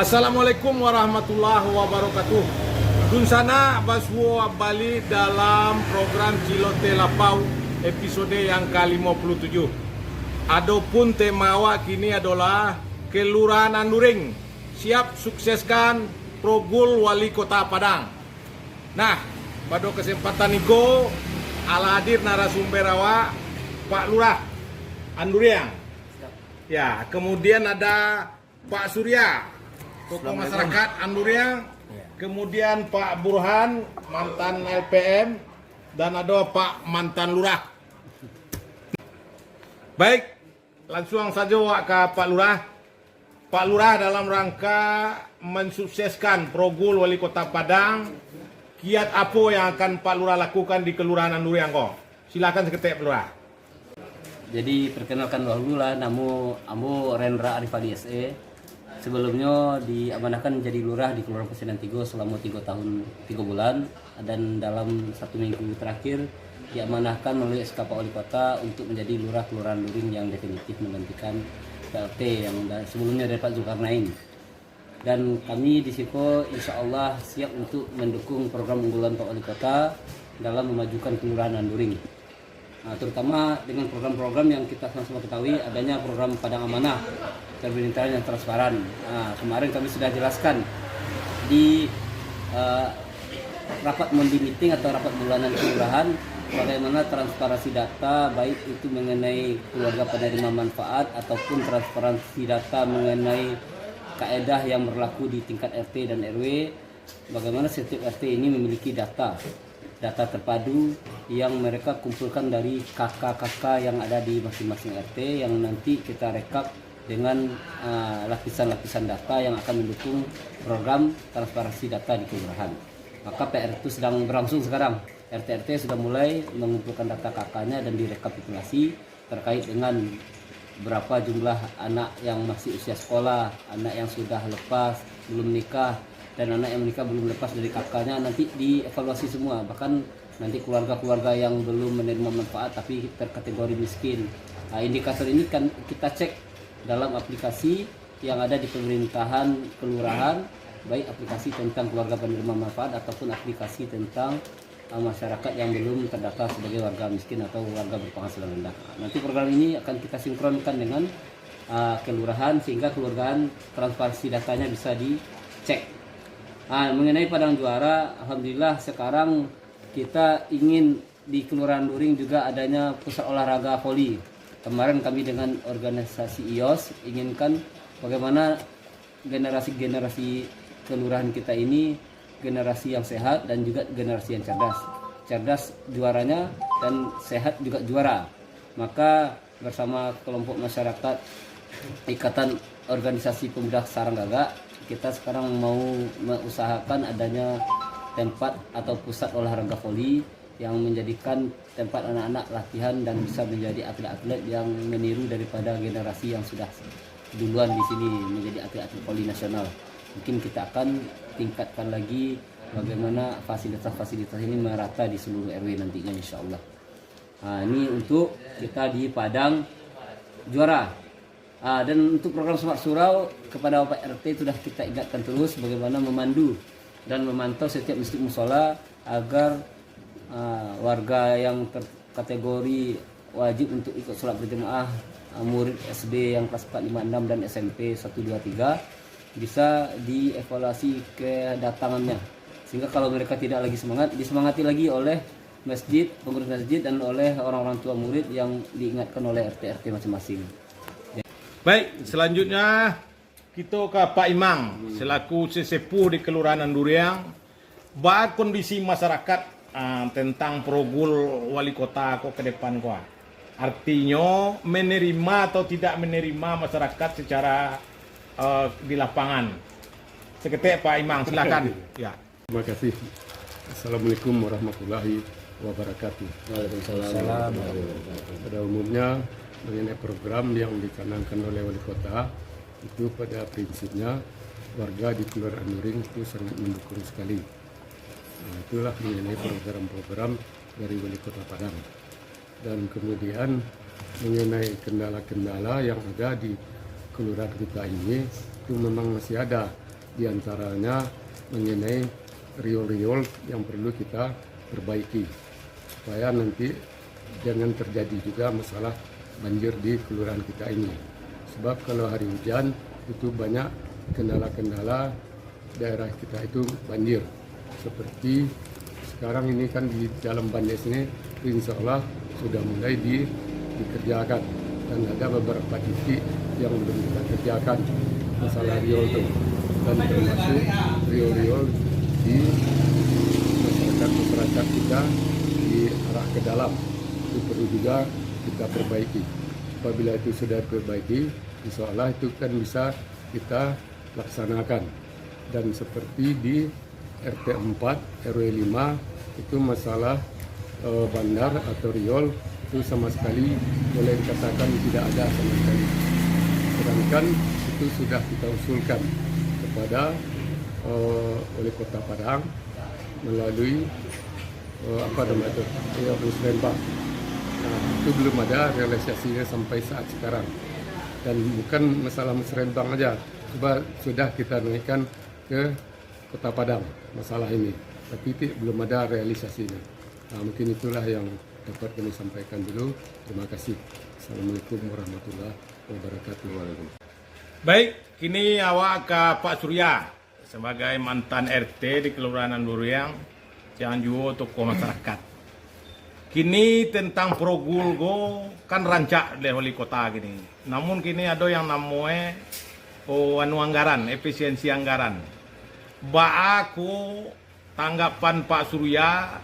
Assalamualaikum warahmatullahi wabarakatuh. Dun sana baswo Bali dalam program Cilote Lapau episode yang ke-57. Adapun tema awak kini adalah Kelurahan Anduring siap sukseskan Progul Wali Kota Padang. Nah, pada kesempatan itu ala hadir narasumber awak Pak Lurah Anduring. Ya, kemudian ada Pak Surya, tokoh masyarakat Anduring, kemudian Pak Burhan, mantan LPM, dan ada Pak mantan Lurah. Baik, langsung saja ke Pak Lurah. Pak Lurah dalam rangka mensukseskan Progul Wali Kota Padang, kiat apa yang akan Pak Lurah lakukan di Kelurahan Anduring kok? Silakan seketik Pak Lurah. Jadi perkenalkan dahulu lah, namu Ambo Rendra Arifadi SE. Sebelumnya diamanahkan menjadi lurah di Kelurahan Pesinan Tigo selama 3 tahun 3 bulan, dan dalam 1 minggu terakhir diamanahkan oleh SK Pak Wali Kota untuk menjadi lurah Kelurahan Anduring yang definitif menggantikan PLT yang sebelumnya dari Pak Zulkarnain. Dan kami di Siko insya Allah siap untuk mendukung program unggulan Pak Wali Kota dalam memajukan Kelurahan Anduring. Nah, terutama dengan program-program yang kita sama-sama ketahui adanya program Padang Amanah, pemerintahan yang transparan. Nah, kemarin kami sudah jelaskan di rapat Monthly Meeting atau rapat bulanan kelurahan bagaimana transparansi data, baik itu mengenai keluarga penerima manfaat ataupun transparansi data mengenai kaedah yang berlaku di tingkat RT dan RW, bagaimana setiap RT ini memiliki data terpadu yang mereka kumpulkan dari kakak-kakak yang ada di masing-masing RT, yang nanti kita rekap dengan lapisan-lapisan data yang akan mendukung program transparansi data di kelurahan. Maka PR itu sedang berlangsung sekarang. RT-RT sudah mulai mengumpulkan data kakaknya dan direkapitulasi terkait dengan berapa jumlah anak yang masih usia sekolah, anak yang sudah lepas, belum nikah, dan anak yang menikah belum lepas dari kakaknya. Nanti dievaluasi semua, bahkan nanti keluarga-keluarga yang belum menerima manfaat tapi terkategori miskin. Nah, indikator ini kan kita cek dalam aplikasi yang ada di pemerintahan kelurahan, baik aplikasi tentang keluarga penerima manfaat ataupun aplikasi tentang masyarakat yang belum terdaftar sebagai warga miskin atau warga berpenghasilan rendah. Nanti program ini akan kita sinkronkan dengan kelurahan sehingga kelurahan transparansi datanya bisa dicek. Mengenai Padang Juara, alhamdulillah sekarang kita ingin di Kelurahan Anduring juga adanya pusat olahraga voli. Kemarin kami dengan organisasi IOS inginkan bagaimana generasi kelurahan kita ini generasi yang sehat dan juga generasi yang cerdas. Cerdas juaranya dan sehat juga juara. Maka bersama kelompok masyarakat Ikatan Organisasi Pemuda Saranggaga, kita sekarang mau mengusahakan adanya tempat atau pusat olahraga voli yang menjadikan tempat anak-anak latihan dan bisa menjadi atlet-atlet yang meniru daripada generasi yang sudah duluan di sini menjadi atlet-atlet voli nasional. Mungkin kita akan tingkatkan lagi bagaimana fasilitas-fasilitas ini merata di seluruh RW nantinya insya Allah. Ini untuk kita di Padang Juara. Dan untuk program Smart Surau kepada Bapak RT sudah kita ingatkan terus bagaimana memandu dan memantau setiap masjid musola agar warga yang terkategori wajib untuk ikut sholat berjemaah, murid SD yang kelas 4, 5, 6 dan SMP 1, 2, 3 bisa dievaluasi kedatangannya, sehingga kalau mereka tidak lagi semangat, disemangati lagi oleh masjid, pengurus masjid dan oleh orang-orang tua murid yang diingatkan oleh RT-RT masing-masing. Baik, selanjutnya kita ke Pak Imam selaku sesepuh di Kelurahan Anduring. Bagaimana kondisi masyarakat tentang Progul Wali Kota kok ke depan kok? Artinya menerima atau tidak menerima masyarakat secara di lapangan. Seketik Pak Imam, silakan. Ya. Terima kasih. Assalamualaikum warahmatullahi wabarakatuh. Waalaikumsalam. Pada umumnya mengenai program yang dicanangkan oleh Wali Kota itu pada prinsipnya warga di Kelurahan Anduring itu sangat mendukung sekali. Itulah mengenai program-program dari Wali Kota Padang. Dan kemudian mengenai kendala-kendala yang ada di kelurahan kita ini itu memang masih ada Di antaranya mengenai riol-riol yang perlu kita perbaiki supaya nanti jangan terjadi juga masalah banjir di kelurahan kita ini. Sebab kalau hari hujan itu banyak kendala-kendala daerah kita itu banjir. Seperti sekarang ini kan di Jalan Bandes ini insya Allah sudah mulai dikerjakan dan ada beberapa titik yang belum kita kerjakan masalah riol itu, dan termasuk riol-riol di masyarakat kita di arah ke dalam itu perlu juga kita perbaiki. Apabila itu sudah diperbaiki, insya Allah itu kan bisa kita laksanakan. Dan seperti di RT 4 RW 5 itu masalah bandar atau riol itu sama sekali boleh dikatakan tidak ada sama sekali. Sedangkan itu sudah kita usulkan kepada oleh Kota Padang melalui Musrembang. Nah, itu belum ada realisasinya sampai saat sekarang. Dan bukan masalah Musrembang aja, sudah kita naikkan ke Kota Padang masalah ini, tapi belum ada realisasinya. Nah, mungkin itulah yang dapat kami sampaikan dulu. Terima kasih. Assalamualaikum warahmatullahi wabarakatuh. Baik, kini awak ke Pak Surya sebagai mantan RT di Kelurahan Anduriang, yang juga tokoh masyarakat. Kini tentang Progul go kan rancak oleh wali kota gini. Namun kini ada yang namanya anggaran, efisiensi anggaran. Aku tanggapan Pak Surya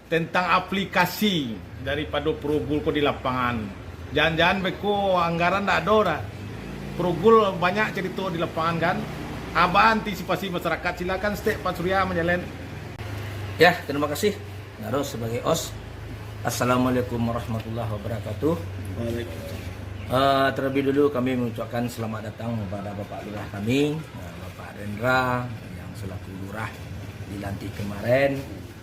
tentang aplikasi daripada Progul ko di lapangan. Jangan-jangan beko anggaran tak ada dah. Progul banyak cerita di lapangan kan. Apa antisipasi masyarakat? Silakan Pak Surya menjalin. Ya, terima kasih. Naros sebagai OS. Assalamualaikum warahmatullahi wabarakatuh. Terlebih dulu kami mengucapkan selamat datang kepada Bapak Lurah kami, Bapak Rendra yang selaku Lurah dilantik kemarin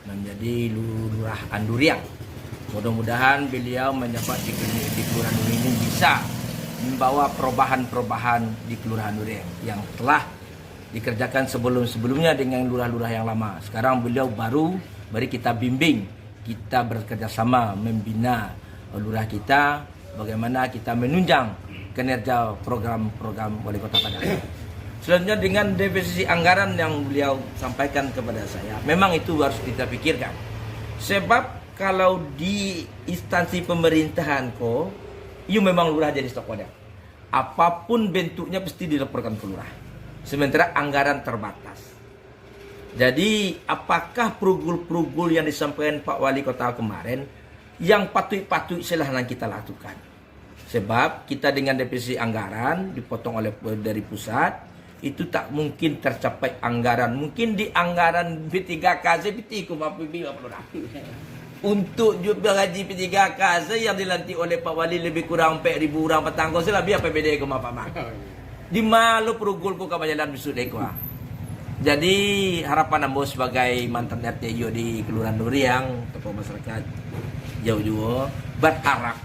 menjadi Lurah Anduriang. Mudah-mudahan beliau menjabat di Kelurahan Anduriang ini bisa membawa perubahan-perubahan di Kelurahan Anduriang yang telah dikerjakan sebelum-sebelumnya dengan lurah-lurah yang lama. Sekarang beliau bari kita bimbing, kita bekerja sama membina lurah kita, bagaimana kita menunjang kinerja program-program Wali Kota Padang. Selanjutnya dengan definisi anggaran yang beliau sampaikan kepada saya, memang itu harus kita pikirkan. Sebab kalau di instansi pemerintahan memang lurah jadi stok wadah. Apapun bentuknya pasti dilaporkan ke lurah. Sementara anggaran terbatas. Jadi apakah progul-progul yang disampaikan Pak Wali Kota kemarin yang patut-patut silahkan kita lakukan. Sebab kita dengan definisi anggaran dipotong oleh dari pusat itu tak mungkin tercapai anggaran. Mungkin di anggaran P3K PT untuk juga gaji P3K yang dilantik oleh Pak Wali lebih kurang 4.000 orang petang kau lebih APBD ke Pak Mak. Di malu progul ko kabajalan bisudai ko. Jadi harapan ambo sebagai mantan RT di Kelurahan Anduriang, tokoh masyarakat jauh juga berharap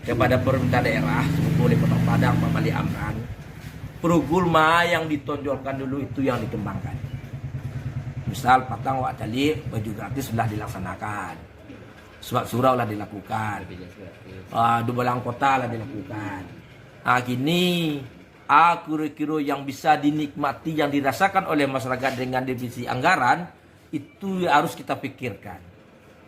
kepada pemerintah daerah oleh Kota Padang, Pak Wali Amran, progul yang ditonjolkan dulu itu yang dikembangkan. Misal patang wak tali baju gratis sudah dilaksanakan, surat surau lah dilakukan, dubalang kota lah dilakukan. Kini kira-kira yang bisa dinikmati, yang dirasakan oleh masyarakat dengan divisi anggaran itu harus kita pikirkan.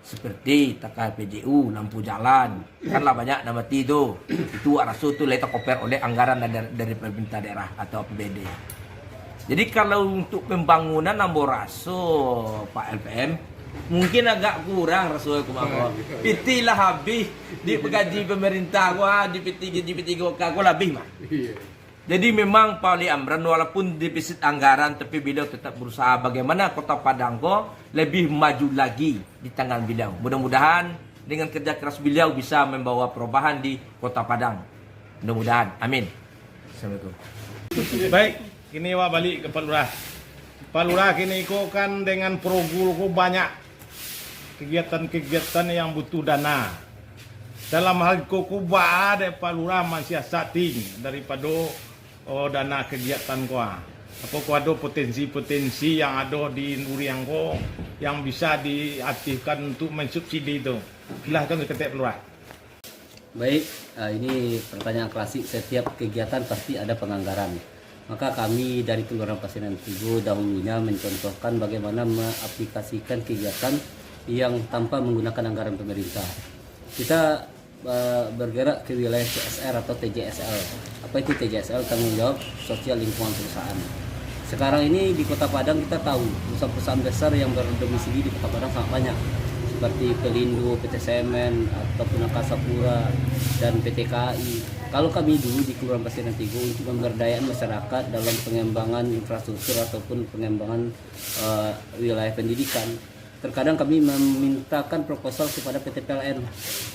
Seperti PJU, lampu jalan, kanlah banyak nama itu rasu itu letak koper oleh anggaran dari pemerintah daerah atau APBD. Jadi kalau untuk pembangunan ambo raso Pak LPM mungkin agak kurang rasul kumaha. PT lah habis di gaji pemerintah gua di PT gua lebih mah. Jadi memang Pak Wali Amran walaupun defisit anggaran tapi beliau tetap berusaha bagaimana Kota Padang lebih maju lagi di tangan beliau. Mudah-mudahan dengan kerja keras beliau bisa membawa perubahan di Kota Padang. Mudah-mudahan. Amin. Assalamualaikum. Baik, kini wak balik ke Pak Lurah. Pak Lurah kini kan dengan progul banyak kegiatan-kegiatan yang butuh dana. Dalam hal ada Pak Lurah mensiasati daripada dana kegiatan Apakah ada potensi-potensi yang ada di Durian ko yang bisa diaktifkan untuk mensubsidi itu? Silahkan Ketua Pelurah. Baik, ini pertanyaan klasik. Setiap kegiatan pasti ada penganggaran. Maka kami dari Kelurahan Pasiran Tigo dahulunya mencontohkan bagaimana mengaplikasikan kegiatan yang tanpa menggunakan anggaran pemerintah. Kita bergerak ke wilayah CSR atau TJSL. Apa itu TJSL? Tanggung jawab sosial lingkungan perusahaan. Sekarang ini di Kota Padang kita tahu perusahaan-perusahaan besar yang berdomisili di Kota Padang sangat banyak, seperti Pelindo, PT Semen, ataupun Angkasa Pura, dan PT KAI. Kalau kami dulu di Kelurahan Pasiran Tigo untuk pemberdayaan masyarakat dalam pengembangan infrastruktur ataupun pengembangan wilayah pendidikan, terkadang kami memintakan proposal kepada PT PLN,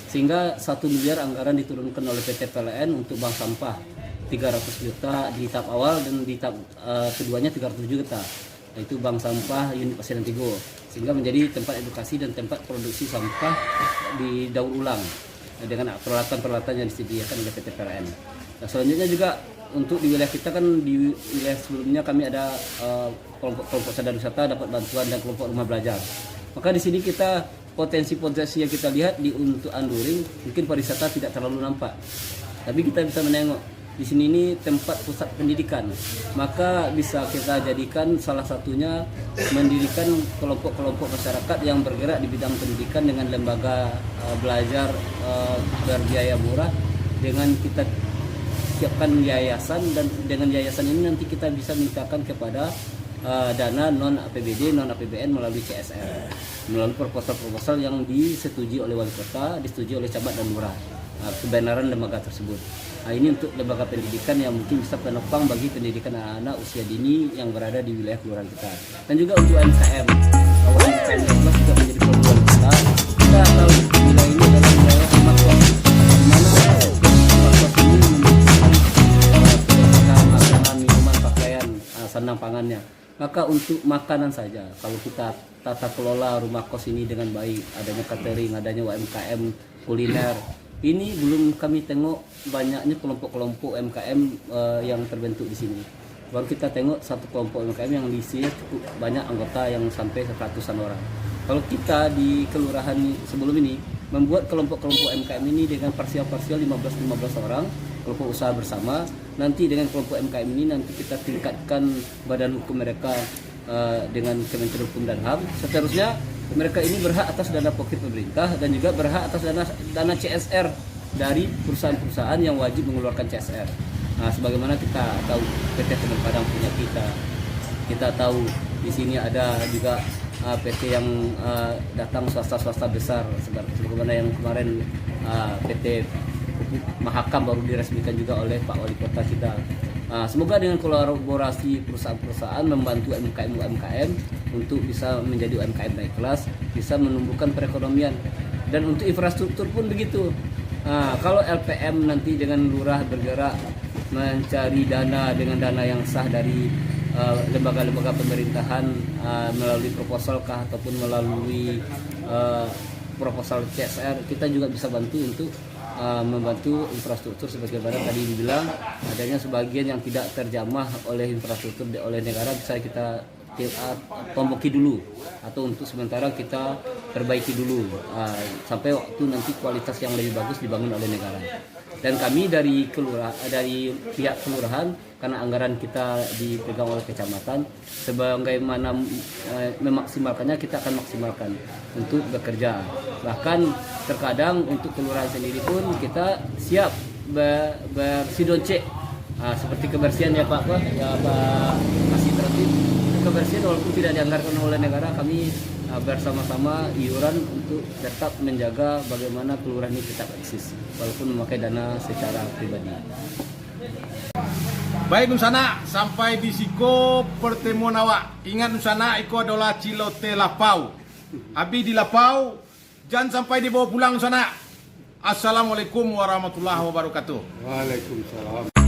sehingga 1 miliar anggaran diturunkan oleh PT PLN untuk bank sampah 300 juta di tahap awal, dan di tahap keduanya 300 juta. Itu bank sampah unit Pasiran Tigo, sehingga menjadi tempat edukasi dan tempat produksi sampah di daur ulang dengan peralatan-peralatan yang disediakan oleh PT PLN. Nah, selanjutnya juga untuk di wilayah kita kan, di wilayah sebelumnya kami ada kelompok sadar wisata dapat bantuan dan kelompok rumah belajar. Maka di sini kita potensi-potensi yang kita lihat di untuk Anduring mungkin pariwisata tidak terlalu nampak, tapi kita bisa menengok di sini ini tempat pusat pendidikan, maka bisa kita jadikan salah satunya mendirikan kelompok-kelompok masyarakat yang bergerak di bidang pendidikan dengan lembaga belajar berbiaya murah, dengan kita siapkan yayasan, dan dengan yayasan ini nanti kita bisa mintakan kepada dana non APBD, non APBN melalui CSR, melalui proposal-proposal yang disetujui oleh wali kota, disetujui oleh camat dan lurah, kebenaran lembaga tersebut. Nah, ini untuk lembaga pendidikan yang mungkin bisa penopang bagi pendidikan anak-anak usia dini yang berada di wilayah kelurahan kita. Dan juga untuk UMKM, UMKM juga menjadi program kita. Kita tahu wilayah ini adalah wilayah makro, di mana makro ini membutuhkan kebersihan makanan, minuman, pakaian, sandang pangannya. Maka untuk makanan saja, kalau kita tata kelola rumah kos ini dengan baik, adanya catering, adanya UMKM kuliner, ini belum kami tengok banyaknya kelompok-kelompok UMKM yang terbentuk di sini. Baru kita tengok satu kelompok UMKM yang diisinya cukup banyak anggota, yang sampai 100-an orang. Kalau kita di kelurahan sebelum ini membuat kelompok-kelompok UMKM ini dengan parsial-parsial 15 orang, kelompok usaha bersama. Nanti dengan kelompok UMKM ini nanti kita tingkatkan badan hukum mereka dengan Kementerian Hukum dan HAM. Seterusnya mereka ini berhak atas dana pocket pemerintah dan juga berhak atas dana CSR dari perusahaan-perusahaan yang wajib mengeluarkan CSR. Nah, sebagaimana kita tahu PT Semen Padang punya kita tahu di sini ada juga PT yang datang swasta besar, sebagaimana yang kemarin PT Mahakam baru diresmikan juga oleh Pak Wali Kota kita. Semoga dengan kolaborasi perusahaan-perusahaan membantu UMKM untuk bisa menjadi UMKM naik kelas, bisa menumbuhkan perekonomian. Dan untuk infrastruktur pun begitu. Kalau LPM nanti dengan lurah bergerak mencari dana dengan dana yang sah dari lembaga-lembaga pemerintahan melalui proposal kah ataupun melalui proposal CSR, kita juga bisa bantu untuk membantu infrastruktur sebagaimana tadi dibilang, adanya sebagian yang tidak terjamah oleh infrastruktur oleh negara bisa kita tomboki dulu, atau untuk sementara kita perbaiki dulu sampai waktu nanti kualitas yang lebih bagus dibangun oleh negara. Dan kami dari pihak kelurahan, karena anggaran kita dipegang oleh kecamatan, sebagaimana memaksimalkannya kita akan maksimalkan untuk bekerja. Bahkan terkadang untuk kelurahan sendiri pun kita siap bersidonce seperti kebersihan ya Pak masih tertib. Kebersihan walaupun tidak dianggarkan oleh negara, kami bersama-sama iuran untuk tetap menjaga bagaimana kelurahan ini tetap eksis walaupun memakai dana secara pribadi. Baik Nusana, sampai di siko pertemuan awak. Ingat Nusana, itu adalah Cilote Lapau. Abi di Lapau, jangan sampai dibawa pulang Nusana. Assalamualaikum warahmatullahi wabarakatuh. Waalaikumsalam.